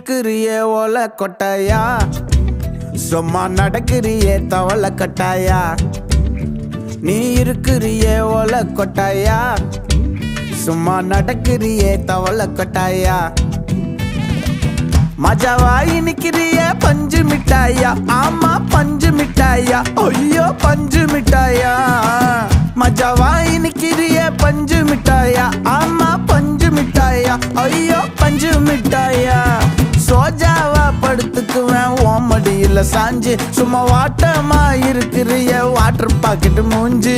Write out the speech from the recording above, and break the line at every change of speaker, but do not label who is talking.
இருக்கிறியே ஓலை கொட்டாயா, சும்மா நடக்கிறியே தவளை கட்டாயா. நீ இருக்கிறியே ஓலை கொட்டாயா, சும்மா நடக்கிறியே தவளை கொட்டாயா. மஜாவாய் நிக்கிறிய பஞ்சு மிட்டாயா, ஆமா பஞ்சு மிட்டாயா, ஐயோ பஞ்சு மிட்டாயா. மஜாவாய் நிக்கிறிய பஞ்சு மிட்டாயா, ஆமா பஞ்சு மிட்டாயா, ஐயோ பஞ்சு மிட்டாயா. சோஜாவா படுத்துக்குவேன் ஓமடியில சாஞ்சு, சும்மா வாட்டமா இருக்கிறிய வாட்டர் பாக்கெட் மூஞ்சி.